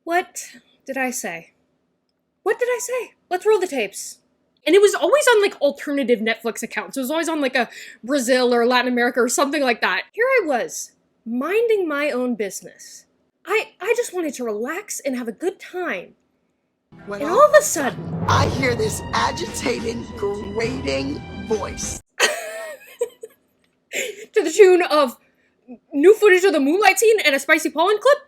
What did I say? What did I say? Let's roll the tapes. And it was always on, like, alternative Netflix accounts. It was always on, like, a Brazil or Latin America or something like that. Here I was, minding my own business. I just wanted to relax and have a good time. And all of a sudden, I hear this agitated, grating voice. To the tune of new footage of the Moonlight scene and a spicy POLIN clip.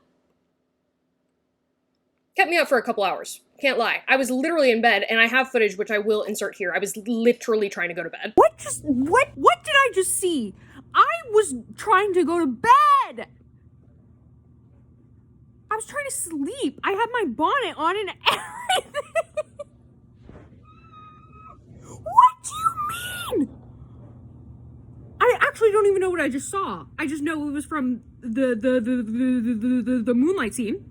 Kept me up for a couple hours. Can't lie. I was literally in bed, and I have footage which I will insert here. I was literally trying to go to bed. What did I just see? I was trying to go to bed! I was trying to sleep. I had my bonnet on and everything. What do you mean? I actually don't even know what I just saw. I just know it was from the Moonlight scene.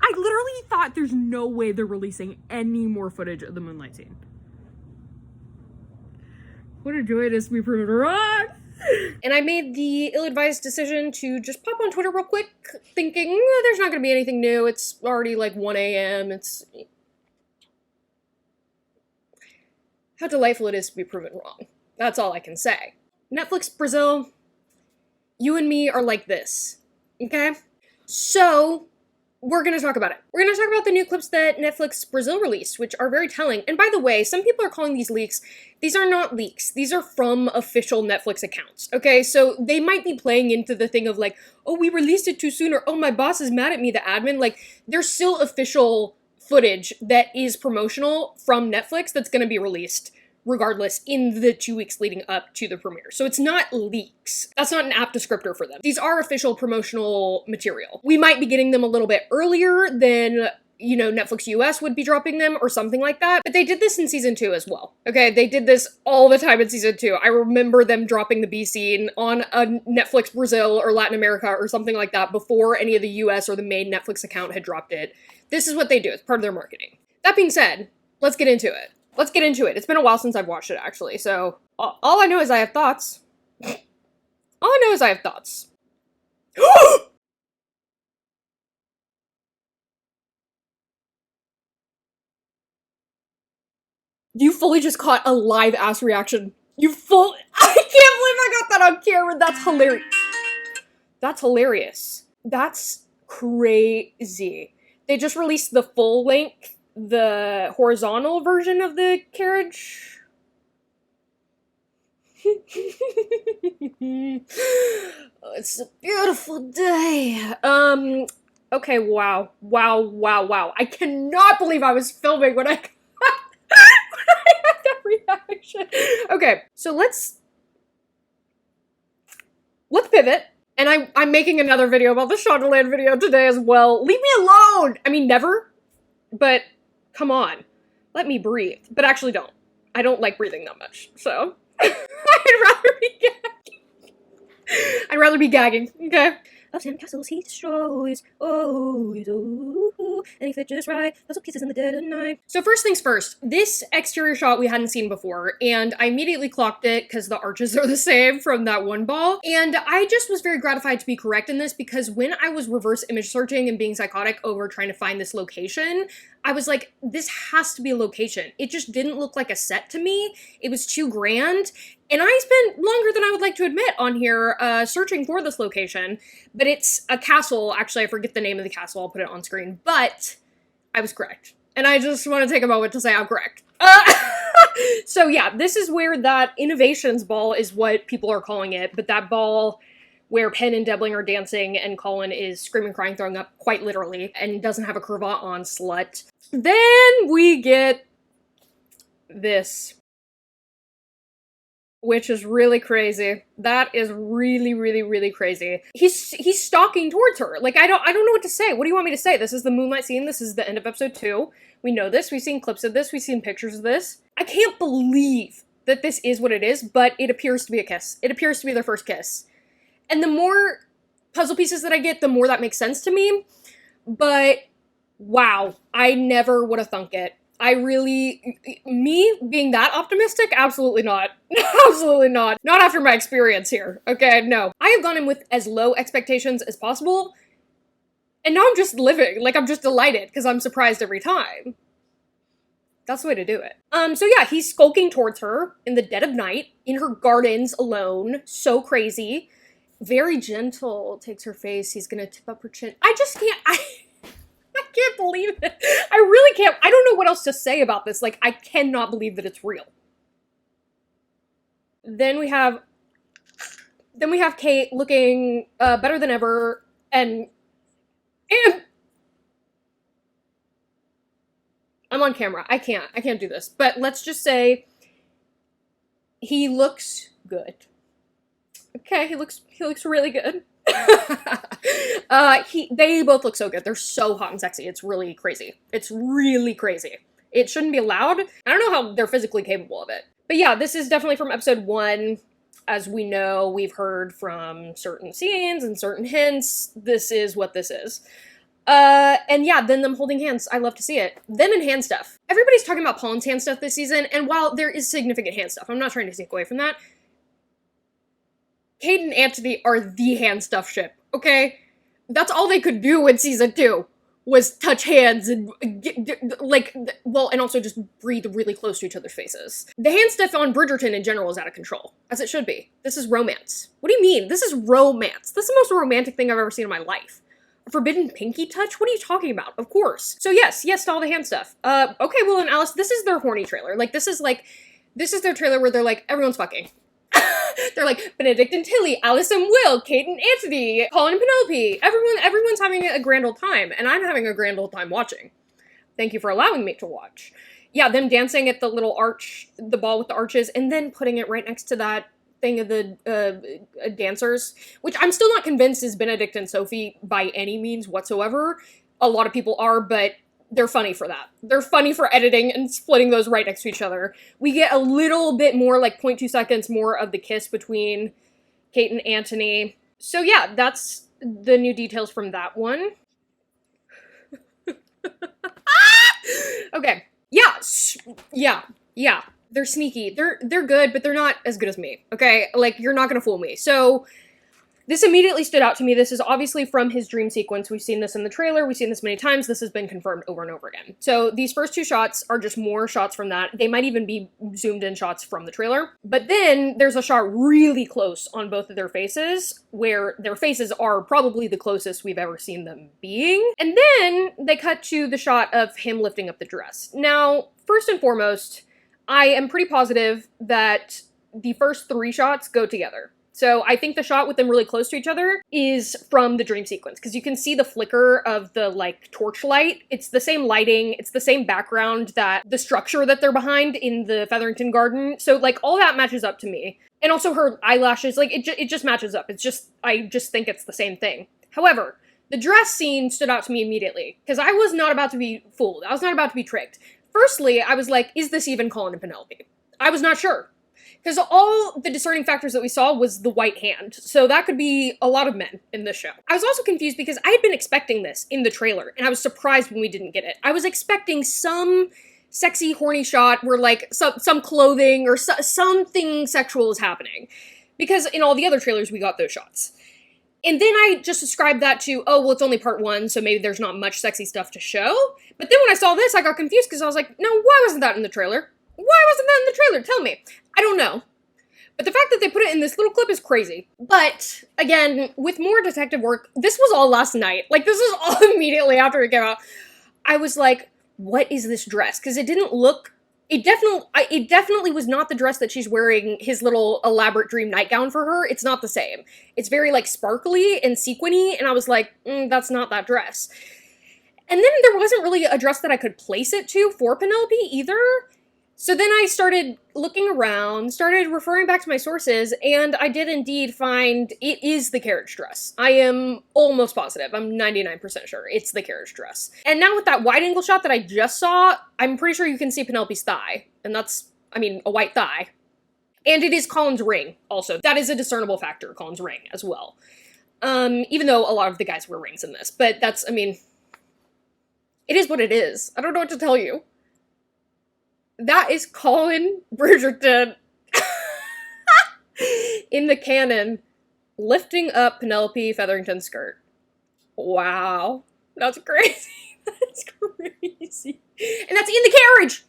I literally thought there's no way they're releasing any more footage of the Moonlight scene. What a joy it is to be proven wrong! And I made the ill-advised decision to just pop on Twitter real quick, thinking, there's not gonna be anything new, it's already like 1 a.m., it's... How delightful it is to be proven wrong. That's all I can say. Netflix Brazil, you and me are like this, okay? So, we're gonna talk about it. We're gonna talk about the new clips that Netflix Brazil released, which are very telling. And by the way, some people are calling these leaks. These are not leaks. These are from official Netflix accounts, okay? So they might be playing into the thing of like, oh, we released it too soon, or oh, my boss is mad at me, the admin. Like, there's still official footage that is promotional from Netflix that's gonna be released regardless in the 2 weeks leading up to the premiere. So it's not leaks. That's not an apt descriptor for them. These are official promotional material. We might be getting them a little bit earlier than, you know, Netflix US would be dropping them or something like that, but they did this in season 2 as well. Okay, they did this all the time in season 2. I remember them dropping the B scene on a Netflix Brazil or Latin America or something like that before any of the US or the main Netflix account had dropped it. This is what they do. It's part of their marketing. That being said, let's get into it. Let's get into it. It's been a while since I've watched it, actually, so all I know is I have thoughts. All I know is I have thoughts. You fully just caught a live ass reaction. I can't believe I got that on camera. That's hilarious. That's hilarious. That's crazy. They just released the full length, the horizontal version of the carriage. Oh, it's a beautiful day. Okay, wow. I cannot believe I was filming when I had that reaction. Okay, so let's pivot. And I'm making another video about the Shondaland video today as well. Leave me alone! I mean, never, but come on. Let me breathe. But actually don't. I don't like breathing that much, so I'd rather be gagging, okay? Of sandcastles he destroys, oh, and he fit just right, puzzle pieces in the dead of night. So first things first, this exterior shot we hadn't seen before, and I immediately clocked it because the arches are the same from that one ball, and I just was very gratified to be correct in this because when I was reverse image searching and being psychotic over trying to find this location, I was like, this has to be a location. It just didn't look like a set to me. It was too grand. And I spent longer than I would like to admit on here searching for this location. But it's a castle. Actually, I forget the name of the castle. I'll put it on screen. But I was correct. And I just want to take a moment to say I'm correct. So yeah, this is where that Innovations ball is what people are calling it. But that ball where Penn and Debling are dancing and Colin is screaming, crying, throwing up, quite literally, and doesn't have a cravat on, slut. Then we get this, which is really crazy. That is really crazy. He's stalking towards her. Like, I don't know what to say. What do you want me to say? This is the Moonlight scene. This is the end of episode 2. We know this. We've seen clips of this. We've seen pictures of this. I can't believe that this is what it is, but it appears to be a kiss. It appears to be their first kiss. And the more puzzle pieces that I get, the more that makes sense to me. But, wow, I never would have thunk it. Me being that optimistic? Absolutely not. Absolutely not. Not after my experience here. Okay, no. I have gone in with as low expectations as possible. And now I'm just living. Like, I'm just delighted because I'm surprised every time. That's the way to do it. So yeah, he's skulking towards her in the dead of night, in her gardens alone. So crazy. Very gentle, takes her face. He's gonna tip up her chin. I just can't, I can't believe it. I really can't. I don't know what else to say about this. Like, I cannot believe that it's real. Then we have Kate looking better than ever, and I'm on camera. I can't do this. But let's just say he looks good. Okay, he looks really good. They both look so good. They're so hot and sexy. It's really crazy. It's really crazy. It shouldn't be allowed. I don't know how they're physically capable of it. But yeah, this is definitely from episode 1. As we know, we've heard from certain scenes and certain hints. This is what this is. And yeah, then them holding hands. I love to see it. Them and hand stuff. Everybody's talking about Polin's hand stuff this season, and while there is significant hand stuff, I'm not trying to take away from that. Kate and Anthony are the hand stuff ship, okay? That's all they could do in season 2, was touch hands and, and also just breathe really close to each other's faces. The hand stuff on Bridgerton in general is out of control, as it should be. This is romance. What do you mean? This is romance. This is the most romantic thing I've ever seen in my life. A forbidden pinky touch? What are you talking about? Of course. So yes to all the hand stuff. Okay, Will and Alice, this is their horny trailer. This is their trailer where they're like, everyone's fucking. They're like, Benedict and Tilly, Alice and Will, Kate and Anthony, Polin and Penelope. Everyone's having a grand old time, and I'm having a grand old time watching. Thank you for allowing me to watch. Yeah, them dancing at the little arch, the ball with the arches, and then putting it right next to that thing of the dancers, which I'm still not convinced is Benedict and Sophie by any means whatsoever. A lot of people are, but they're funny for that. They're funny for editing and splitting those right next to each other. We get a little bit more, like 0.2 seconds more of the kiss between Kate and Anthony. So yeah, that's the new details from that one. Okay. Yeah. They're sneaky. They're good, but they're not as good as me. Okay? Like, you're not gonna fool me. So this immediately stood out to me. This is obviously from his dream sequence. We've seen this in the trailer. We've seen this many times. This has been confirmed over and over again. So these first 2 shots are just more shots from that. They might even be zoomed in shots from the trailer. But then there's a shot really close on both of their faces, where their faces are probably the closest we've ever seen them being. And then they cut to the shot of him lifting up the dress. Now, first and foremost, I am pretty positive that the first 3 shots go together. So I think the shot with them really close to each other is from the dream sequence, because you can see the flicker of the, like, torchlight. It's the same lighting, it's the same background, that the structure that they're behind in the Featherington garden. So, like, all that matches up to me. And also her eyelashes, like, it just matches up. It's just, I just think it's the same thing. However, the dress scene stood out to me immediately, because I was not about to be fooled. I was not about to be tricked. Firstly, I was like, is this even Colin and Penelope? I was not sure. Because all the discerning factors that we saw was the white hand. So that could be a lot of men in this show. I was also confused because I had been expecting this in the trailer, and I was surprised when we didn't get it. I was expecting some sexy, horny shot where, like, some clothing or something sexual is happening. Because in all the other trailers, we got those shots. And then I just ascribed that to, oh, well, it's only part 1, so maybe there's not much sexy stuff to show. But then when I saw this, I got confused because I was like, no, why wasn't that in the trailer? Why wasn't that in the trailer? Tell me. I don't know. But the fact that they put it in this little clip is crazy. But, again, with more detective work, this was all last night. Like, this was all immediately after it came out. I was like, what is this dress? Because it didn't look... It definitely was not the dress that she's wearing, his little elaborate dream nightgown for her. It's not the same. It's very, like, sparkly and sequiny, and I was like, that's not that dress. And then there wasn't really a dress that I could place it to for Penelope either. So then I started looking around, started referring back to my sources, and I did indeed find it is the carriage dress. I am almost positive. I'm 99% sure it's the carriage dress. And now with that wide angle shot that I just saw, I'm pretty sure you can see Penelope's thigh. And that's, I mean, a white thigh. And it is Colin's ring, also. That is a discernible factor, Colin's ring, as well. Even though a lot of the guys wear rings in this. But that's, I mean, it is what it is. I don't know what to tell you. That is Colin Bridgerton in the canon, lifting up Penelope Featherington's skirt. Wow. That's crazy. That's crazy. And that's in the carriage!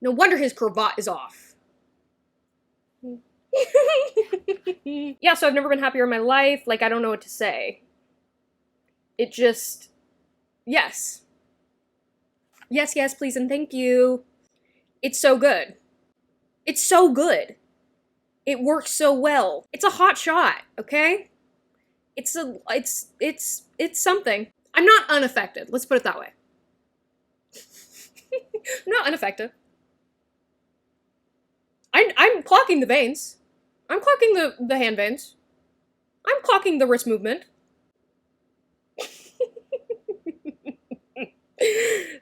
No wonder his cravat is off. Yeah, so I've never been happier in my life. Like, I don't know what to say. It just... Yes. Yes, yes, please, and thank you. It's so good. It's so good. It works so well. It's a hot shot, okay? It's something. I'm not unaffected. Let's put it that way. I'm not unaffected. I'm clocking the veins. I'm clocking the hand veins. I'm clocking the wrist movement.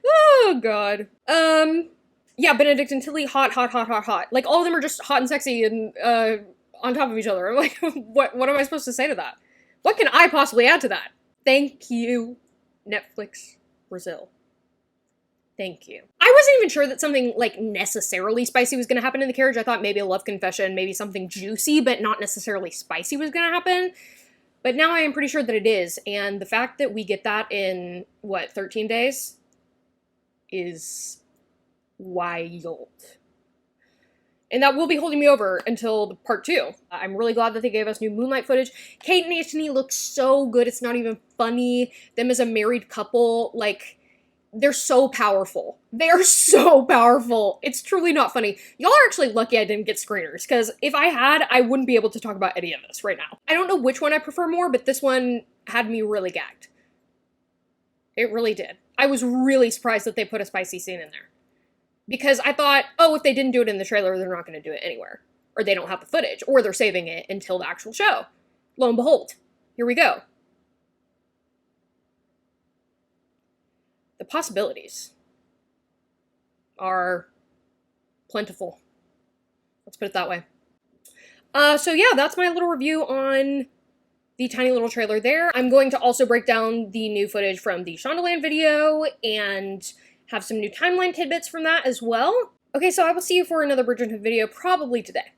Oh, God. Yeah, Benedict and Tilly, hot, hot, hot, hot, hot. Like, all of them are just hot and sexy and, on top of each other. I'm like, what am I supposed to say to that? What can I possibly add to that? Thank you, Netflix Brazil. Thank you. I wasn't even sure that something, like, necessarily spicy was gonna happen in the carriage. I thought maybe a love confession, maybe something juicy, but not necessarily spicy was gonna happen. But now I am pretty sure that it is, and the fact that we get that in, what, 13 days? Is wild. And that will be holding me over until part 2. I'm really glad that they gave us new Moonlight footage. Kate and Anthony look so good, it's not even funny. Them as a married couple, like, they're so powerful. They are so powerful. It's truly not funny. Y'all are actually lucky I didn't get screeners, because if I had, I wouldn't be able to talk about any of this right now. I don't know which one I prefer more, but this one had me really gagged. It really did. I was really surprised that they put a spicy scene in there. Because I thought, oh, if they didn't do it in the trailer, they're not going to do it anywhere. Or they don't have the footage. Or they're saving it until the actual show. Lo and behold, here we go. The possibilities are plentiful. Let's put it that way. So yeah, that's my little review on the tiny little trailer there. I'm going to also break down the new footage from the Shondaland video and have some new timeline tidbits from that as well. Okay, so I will see you for another Bridgerton video probably today.